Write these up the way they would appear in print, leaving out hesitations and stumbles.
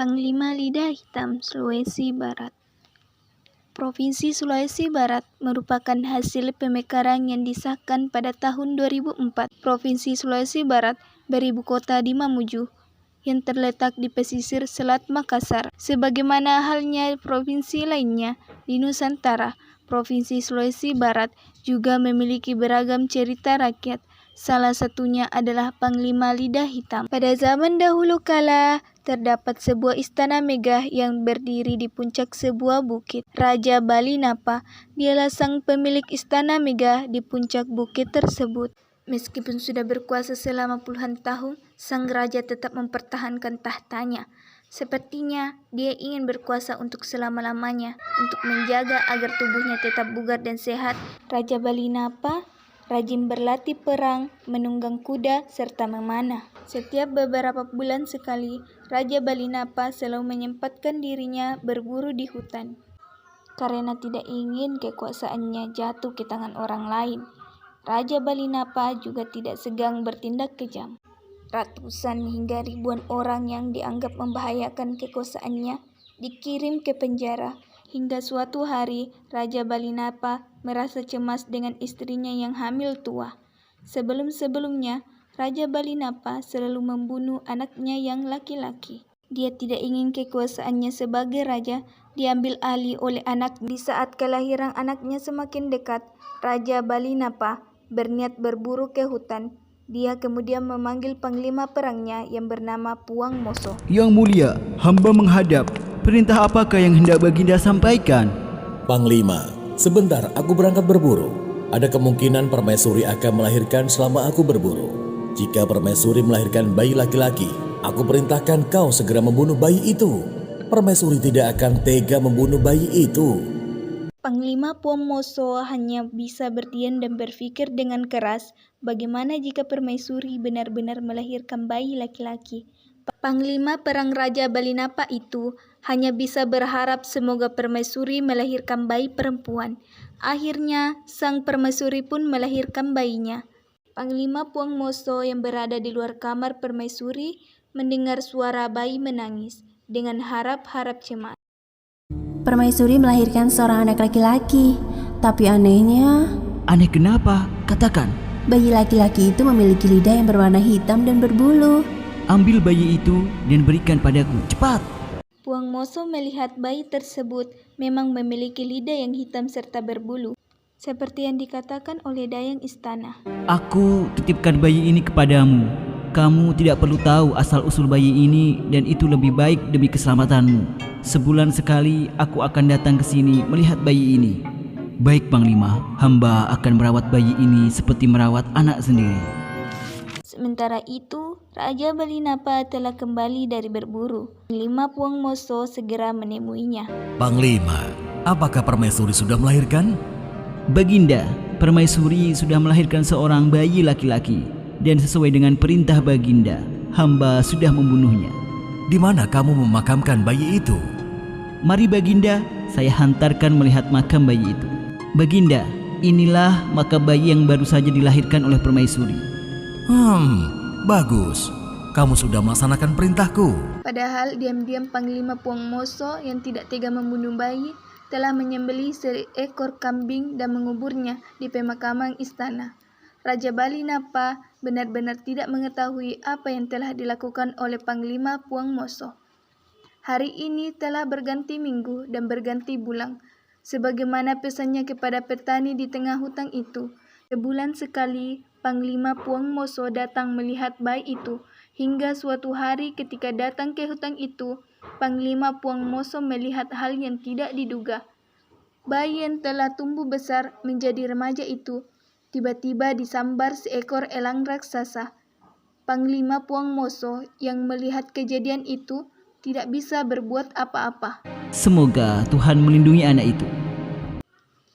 Panglima Lidah Hitam Sulawesi Barat. Provinsi Sulawesi Barat merupakan hasil pemekaran yang disahkan pada tahun 2004. Provinsi Sulawesi Barat beribu kota di Mamuju, yang terletak di pesisir Selat Makassar. Sebagaimana halnya provinsi lainnya di Nusantara, Provinsi Sulawesi Barat juga memiliki beragam cerita rakyat. Salah satunya adalah Panglima Lidah Hitam. Pada zaman dahulu kala, terdapat sebuah istana megah yang berdiri di puncak sebuah bukit. Raja Balinapa, dialah sang pemilik istana megah di puncak bukit tersebut. Meskipun sudah berkuasa selama puluhan tahun, sang raja tetap mempertahankan tahtanya. Sepertinya dia ingin berkuasa untuk selama-lamanya, untuk menjaga agar tubuhnya tetap bugar dan sehat. Raja Balinapa rajin berlatih perang, menunggang kuda, serta memanah. Setiap beberapa bulan sekali, Raja Balinapa selalu menyempatkan dirinya berburu di hutan. Karena tidak ingin kekuasaannya jatuh ke tangan orang lain, Raja Balinapa juga tidak segan bertindak kejam. Ratusan hingga ribuan orang yang dianggap membahayakan kekuasaannya dikirim ke penjara. Hingga suatu hari, Raja Balinapa merasa cemas dengan istrinya yang hamil tua. Sebelum-sebelumnya, Raja Balinapa selalu membunuh anaknya yang laki-laki. Dia tidak ingin kekuasaannya sebagai raja diambil alih oleh anak. Di saat kelahiran anaknya semakin dekat, Raja Balinapa berniat berburu ke hutan. Dia kemudian memanggil panglima perangnya yang bernama Puang Moso. Yang mulia, hamba menghadap. Perintah apakah yang hendak Baginda sampaikan? Panglima, sebentar aku berangkat berburu. Ada kemungkinan permaisuri akan melahirkan selama aku berburu. Jika permaisuri melahirkan bayi laki-laki, aku perintahkan kau segera membunuh bayi itu. Permaisuri tidak akan tega membunuh bayi itu. Panglima Puang Moso hanya bisa berdiam dan berpikir dengan keras, bagaimana jika permaisuri benar-benar melahirkan bayi laki-laki. Panglima perang Raja Balinapa itu hanya bisa berharap semoga permaisuri melahirkan bayi perempuan. Akhirnya, sang permaisuri pun melahirkan bayinya. Panglima Puang Moso yang berada di luar kamar permaisuri mendengar suara bayi menangis dengan harap-harap cemas. Permaisuri melahirkan seorang anak laki-laki, tapi anehnya... Aneh kenapa? Katakan. Bayi laki-laki itu memiliki lidah yang berwarna hitam dan berbulu. Ambil bayi itu dan berikan padaku, cepat. Puang Moso melihat bayi tersebut memang memiliki lidah yang hitam serta berbulu, seperti yang dikatakan oleh dayang istana. Aku titipkan bayi ini kepadamu. Kamu tidak perlu tahu asal-usul bayi ini dan itu lebih baik demi keselamatanmu. Sebulan sekali aku akan datang ke sini melihat bayi ini. Baik Panglima, hamba akan merawat bayi ini seperti merawat anak sendiri. Sementara itu, Raja Balinapa telah kembali dari berburu. Panglima Puang Moso segera menemuinya. Panglima, apakah permaisuri sudah melahirkan? Baginda, permaisuri sudah melahirkan seorang bayi laki-laki dan sesuai dengan perintah Baginda, hamba sudah membunuhnya. Di mana kamu memakamkan bayi itu? Mari Baginda, saya hantarkan melihat makam bayi itu. Baginda, inilah makam bayi yang baru saja dilahirkan oleh permaisuri. Bagus. Kamu sudah melaksanakan perintahku. Padahal diam-diam Panglima Puang Moso yang tidak tega membunuh bayi telah menyembelih seekor kambing dan menguburnya di pemakaman istana. Raja Balinapa benar-benar tidak mengetahui apa yang telah dilakukan oleh Panglima Puang Moso. Hari ini telah berganti minggu dan berganti bulan. Sebagaimana pesannya kepada petani di tengah hutan itu, sebulan sekali Panglima Puang Moso datang melihat bayi itu. Hingga suatu hari ketika datang ke hutan itu, Panglima Puang Moso melihat hal yang tidak diduga. Bayi yang telah tumbuh besar menjadi remaja itu tiba-tiba disambar seekor elang raksasa. Panglima Puang Moso yang melihat kejadian itu tidak bisa berbuat apa-apa. Semoga Tuhan melindungi anak itu.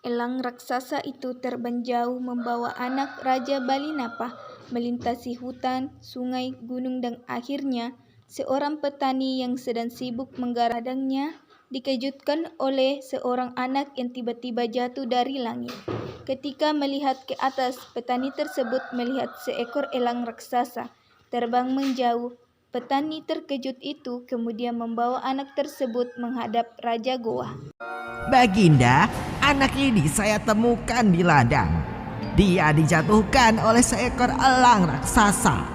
Elang raksasa itu terbang jauh membawa anak Raja Balinapa melintasi hutan, sungai, gunung dan akhirnya seorang petani yang sedang sibuk menggarap ladangnya dikejutkan oleh seorang anak yang tiba-tiba jatuh dari langit. Ketika melihat ke atas, petani tersebut melihat seekor elang raksasa terbang menjauh Petani terkejut itu kemudian membawa anak tersebut menghadap Raja Goa. Baginda, anak ini saya temukan di ladang. Dia dijatuhkan oleh seekor elang raksasa.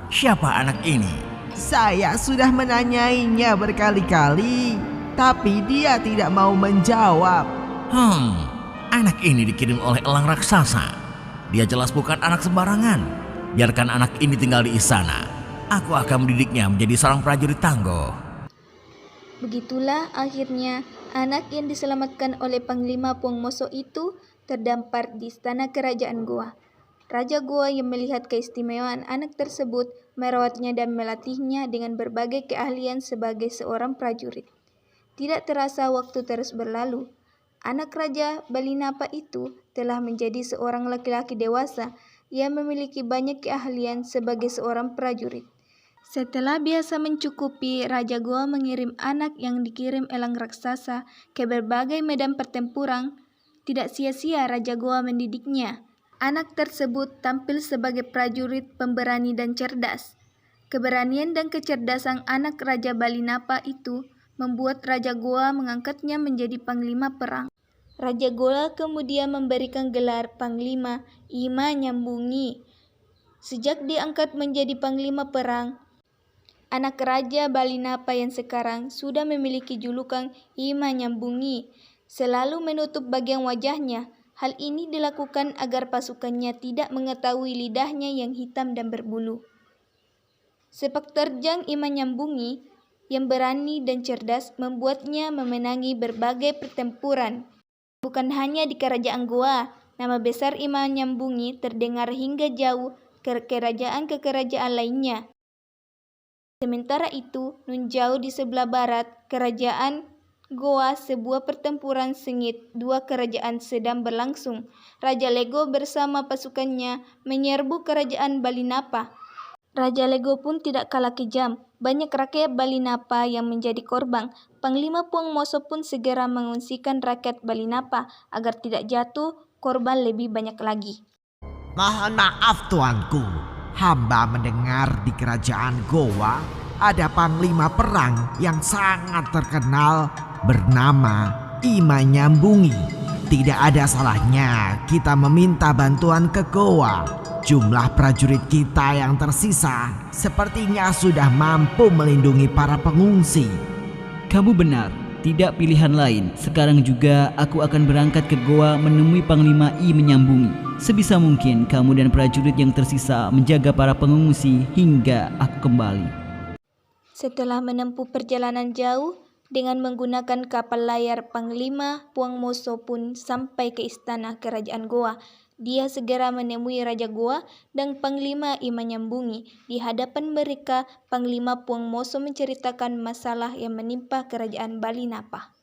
Siapa anak ini? Saya sudah menanyainya berkali-kali, tapi dia tidak mau menjawab. Anak ini dikirim oleh elang raksasa. Dia jelas bukan anak sembarangan. Biarkan anak ini tinggal di istana. Aku akan mendidiknya menjadi seorang prajurit tangguh. Begitulah akhirnya anak yang diselamatkan oleh Panglima Puang Moso itu terdampar di istana kerajaan Goa. Raja Goa yang melihat keistimewaan anak tersebut merawatnya dan melatihnya dengan berbagai keahlian sebagai seorang prajurit. Tidak terasa waktu terus berlalu. Anak Raja Balinapa itu telah menjadi seorang laki-laki dewasa yang memiliki banyak keahlian sebagai seorang prajurit. Setelah biasa mencukupi, Raja Goa mengirim anak yang dikirim elang raksasa ke berbagai medan pertempuran. Tidak sia-sia Raja Goa mendidiknya. Anak tersebut tampil sebagai prajurit pemberani dan cerdas. Keberanian dan kecerdasan anak Raja Balinapa itu membuat Raja Goa mengangkatnya menjadi panglima perang. Raja Goa kemudian memberikan gelar Panglima Ima Nyambungi. Sejak diangkat menjadi panglima perang, anak Raja Balinapa yang sekarang sudah memiliki julukan Ima Nyambungi, selalu menutup bagian wajahnya. Hal ini dilakukan agar pasukannya tidak mengetahui lidahnya yang hitam dan berbulu. Sepak terjang Ima Nyambungi yang berani dan cerdas membuatnya memenangi berbagai pertempuran. Bukan hanya di kerajaan Goa, nama besar Ima Nyambungi terdengar hingga jauh ke kerajaan-kerajaan lainnya. Sementara itu, nun jauh di sebelah barat, kerajaan Goa, sebuah pertempuran sengit dua kerajaan sedang berlangsung. Raja Lego bersama pasukannya menyerbu kerajaan Balinapa. Raja Lego pun tidak kalah kejam. Banyak rakyat Balinapa yang menjadi korban. Panglima Puang Moso pun segera mengungsikan rakyat Balinapa agar tidak jatuh korban lebih banyak lagi. Mohon maaf tuanku, hamba mendengar di kerajaan Goa ada panglima perang yang sangat terkenal bernama Ima Nyambungi. Tidak ada salahnya kita meminta bantuan ke Goa. Jumlah prajurit kita yang tersisa sepertinya sudah mampu melindungi para pengungsi. Kamu benar, tidak pilihan lain. Sekarang juga aku akan berangkat ke Goa menemui Panglima I Menyambungi. Sebisa mungkin kamu dan prajurit yang tersisa menjaga para pengungsi hingga aku kembali. Setelah menempuh perjalanan jauh dengan menggunakan kapal layar, Panglima Puang Moso pun sampai ke istana kerajaan Goa. Dia segera menemui Raja Goa dan Panglima Ima Nyambungi. Di hadapan mereka, Panglima Puang Moso menceritakan masalah yang menimpa kerajaan Balinapa.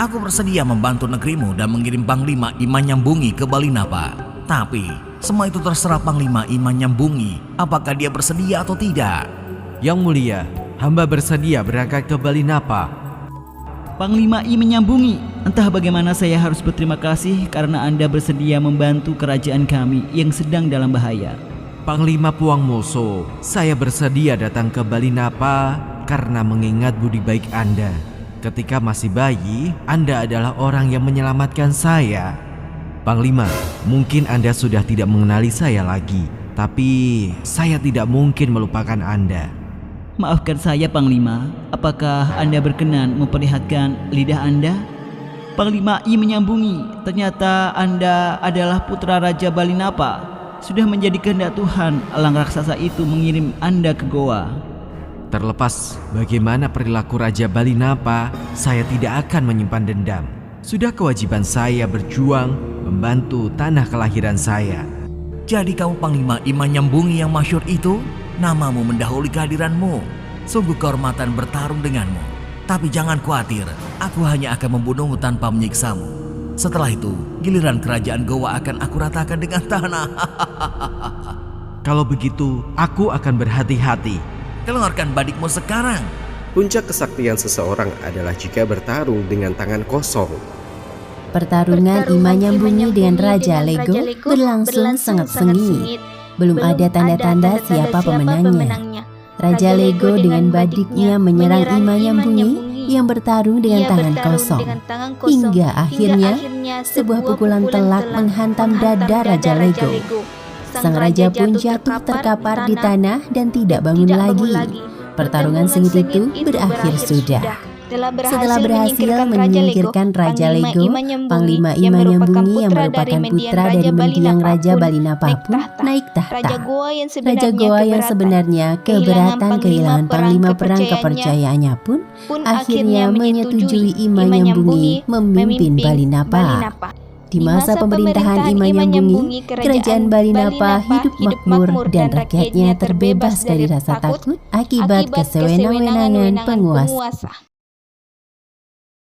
Aku bersedia membantu negerimu dan mengirim Panglima Ima Nyambungi ke Balinapa. Tapi semua itu terserah Panglima Ima Nyambungi, apakah dia bersedia atau tidak. Yang mulia, hamba bersedia berangkat ke Balinapa. Panglima I Menyambungi, entah bagaimana saya harus berterima kasih karena Anda bersedia membantu kerajaan kami yang sedang dalam bahaya. Panglima Puang Moso, saya bersedia datang ke Balinapa karena mengingat budi baik Anda. Ketika masih bayi, Anda adalah orang yang menyelamatkan saya. Panglima, mungkin Anda sudah tidak mengenali saya lagi, tapi saya tidak mungkin melupakan Anda. Maafkan saya Panglima, apakah Anda berkenan memperlihatkan lidah Anda? Panglima I Menyambungi, ternyata Anda adalah putra Raja Balinapa. Sudah menjadi kehendak Tuhan, elang raksasa itu mengirim Anda ke Goa. Terlepas bagaimana perilaku Raja Balinapa, saya tidak akan menyimpan dendam. Sudah kewajiban saya berjuang membantu tanah kelahiran saya. Jadi kamu Panglima Ima Nyambungi yang masyhur itu? Namamu mendahului kehadiranmu. Sungguh kehormatan bertarung denganmu. Tapi jangan khawatir, aku hanya akan membunuhmu tanpa menyiksamu. Setelah itu, giliran kerajaan Goa akan aku ratakan dengan tanah. Kalau begitu, aku akan berhati-hati. Keluarkan badikmu sekarang. Puncak kesaktian seseorang adalah jika bertarung dengan tangan kosong. Pertarungan Ima Nyambungi dengan Raja Lego berlangsung sangat sengit. Belum ada tanda-tanda siapa pemenangnya. Raja Lego dengan badiknya menyerang Ima Nyambungi yang bertarung dengan tangan kosong. Hingga akhirnya sebuah pukulan telak menghantam dada Raja Lego. Sang raja pun jatuh terkapar di tanah dan tidak bangun lagi. Pertarungan sengit itu berakhir sudah. Setelah berhasil menyingkirkan Raja Lego, Panglima Ima Nyambungi yang merupakan putra dari mendiang Raja Balinapa pun naik tahta. Raja Goa yang sebenarnya keberatan kehilangan Panglima Perang kepercayaannya pun akhirnya menyetujui Ima Nyambungi memimpin Balinapa. Di masa pemerintahan Ima Nyambungi, kerajaan Balinapa hidup makmur dan rakyatnya terbebas dari rasa takut akibat kesewenang-wenangan penguasa.